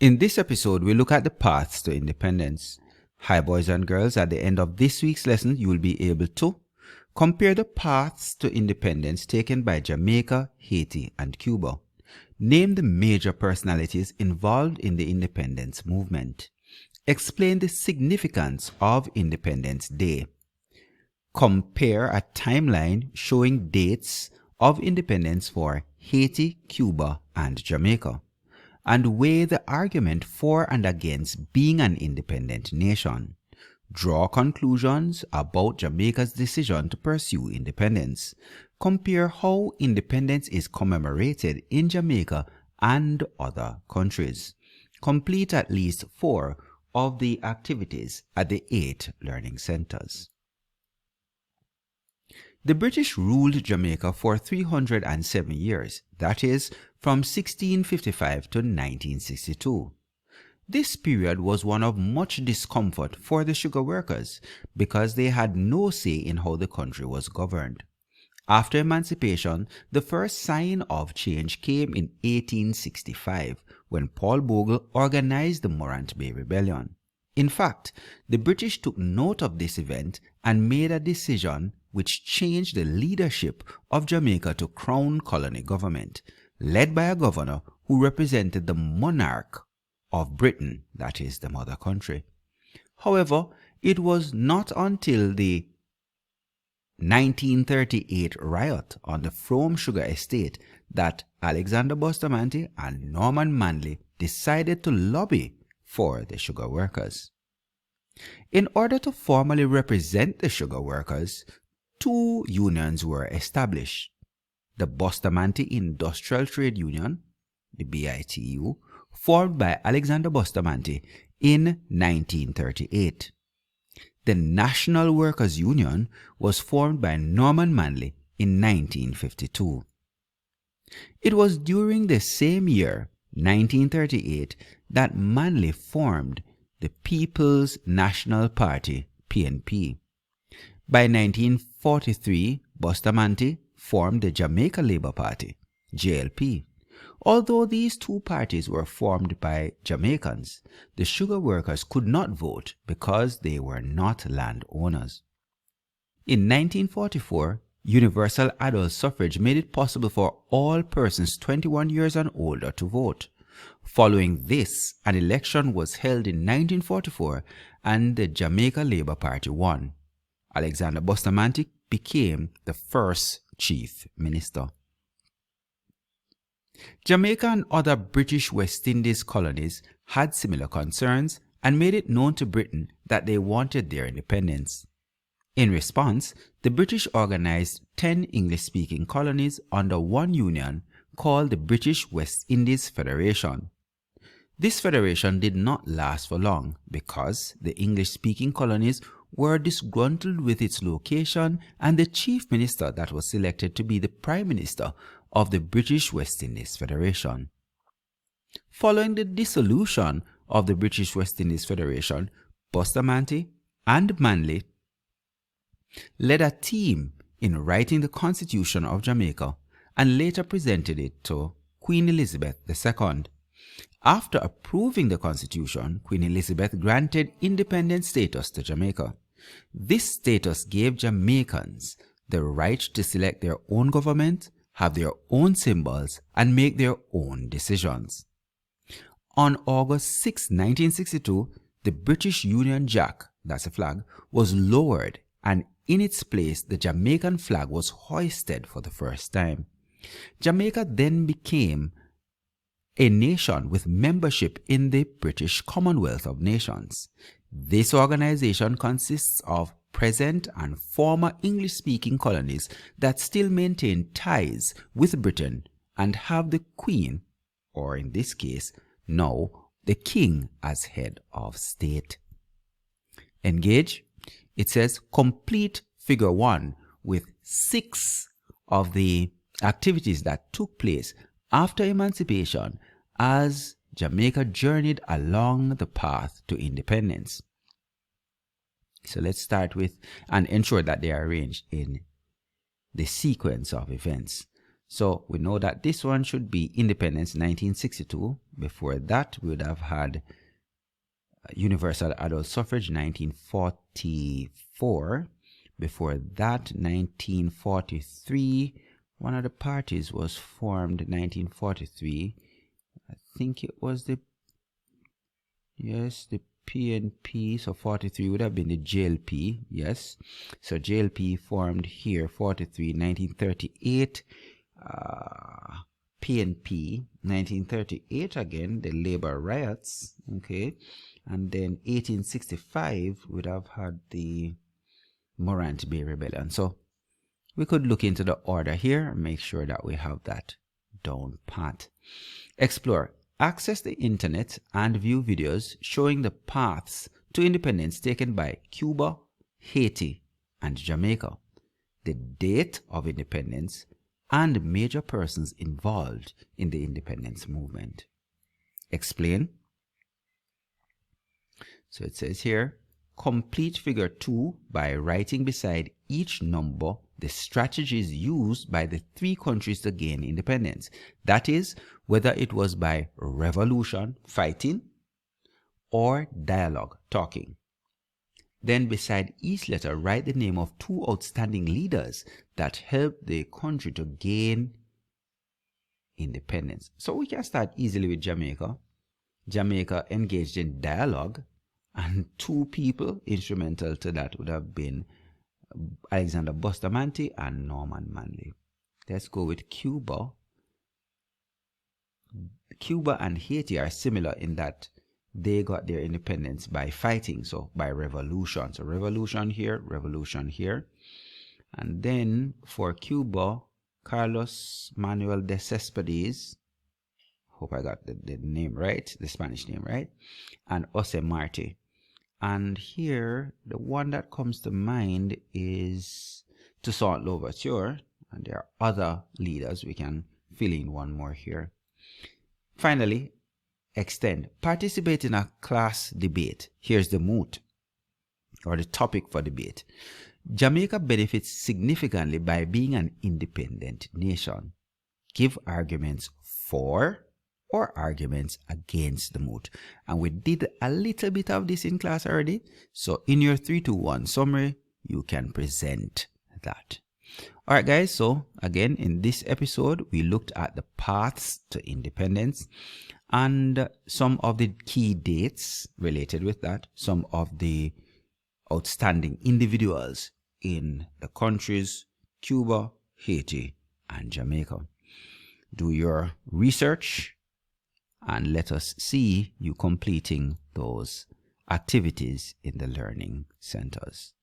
In this episode, we look at the paths to independence. Hi boys and girls, at the end of this week's lesson, you will be able to compare the paths to independence taken by Jamaica, Haiti, and Cuba. Name the major personalities involved in the independence movement. Explain the significance of Independence Day. Compare a timeline showing dates of independence for Haiti, Cuba, and Jamaica, and weigh the argument for and against being an independent nation. Draw conclusions about Jamaica's decision to pursue independence. Compare how independence is commemorated in Jamaica and other countries. Complete at least 4 of the activities at the 8 learning centers. The British ruled Jamaica for 307 years, that is, from 1655 to 1962. This period was one of much discomfort for the sugar workers because they had no say in how the country was governed. After emancipation, the first sign of change came in 1865 when Paul Bogle organized the Morant Bay Rebellion. In fact, the British took note of this event and made a decision which changed the leadership of Jamaica to Crown Colony government, led by a governor who represented the monarch of Britain, that is, the mother country. However, it was not until the 1938 riot on the Frome Sugar Estate that Alexander Bustamante and Norman Manley decided to lobby for the sugar workers. In order to formally represent the sugar workers, 2 unions were established. The Bustamante Industrial Trade Union, the BITU, formed by Alexander Bustamante in 1938. The National Workers' Union was formed by Norman Manley in 1952. It was during the same year, 1938, that Manley formed the People's National Party, PNP. By 1943, Bustamante formed the Jamaica Labour Party, JLP. Although these 2 parties were formed by Jamaicans, the sugar workers could not vote because they were not landowners. In 1944, universal adult suffrage made it possible for all persons 21 years and older to vote. Following this, an election was held in 1944 and the Jamaica Labour Party won. Alexander Bustamante became the first chief minister. Jamaica and other British West Indies colonies had similar concerns and made it known to Britain that they wanted their independence. In response, the British organized 10 English-speaking colonies under one union called the British West Indies Federation. This federation did not last for long because the English-speaking colonies were disgruntled with its location and the chief minister that was selected to be the prime minister of the British West Indies Federation. Following the dissolution of the British West Indies Federation, Bustamante and Manley led a team in writing the Constitution of Jamaica and later presented it to Queen Elizabeth II. After approving the Constitution, Queen Elizabeth granted independent status to Jamaica. This status gave Jamaicans the right to select their own government, have their own symbols, and make their own decisions. On August 6, 1962, the British Union Jack, that's a flag, was lowered, and in its place the Jamaican flag was hoisted for the first time. Jamaica then became a nation with membership in the British Commonwealth of Nations. This organization consists of present and former English-speaking colonies that still maintain ties with Britain and have the Queen, or in this case, now the King, as head of state. Engage. It says complete figure 1 with 6 of the activities that took place after emancipation as Jamaica journeyed along the path to independence. So let's start with and ensure that they are arranged in the sequence of events. So we know that this one should be independence 1962. Before that, we would have had universal adult suffrage 1944. Before that, 1943, one of the parties was formed 1943. I think it was the PNP. So 43 would have been the JLP. Yes. So JLP formed here 43, 1938. PNP 1938 again, the labor riots. Okay. And then 1865 would have had the Morant Bay Rebellion. So we could look into the order here and make sure that we have that down pat. Explore. Access the internet and view videos showing the paths to independence taken by Cuba, Haiti, and Jamaica, the date of independence, and major persons involved in the independence movement. Explain. So it says here, complete figure 2 by writing beside each number the strategies used by the three countries to gain independence. That is, whether it was by revolution, fighting, or dialogue, talking. Then beside each letter, write the name of two outstanding leaders that helped the country to gain independence. So we can start easily with Jamaica. Jamaica engaged in dialogue, and two people instrumental to that would have been Alexander Bustamante and Norman Manley. Let's go with Cuba. Cuba and Haiti are similar in that they got their independence by fighting, so by revolution. So revolution here. And then for Cuba, Carlos Manuel de Cespedes, hope I got the name right, the Spanish name right, and Jose Marti. And here, the one that comes to mind is Toussaint Louverture, and there are other leaders. We can fill in one more here. Finally, extend. Participate in a class debate. Here's the moot, or the topic for debate. Jamaica benefits significantly by being an independent nation. Give arguments for or arguments against the moot. And we did a little bit of this in class already. So in your 3-2-1 summary, you can present that. All right, guys. So again, in this episode, we looked at the paths to independence and some of the key dates related with that, some of the outstanding individuals in the countries Cuba, Haiti, and Jamaica. Do your research and let us see you completing those activities in the learning centers.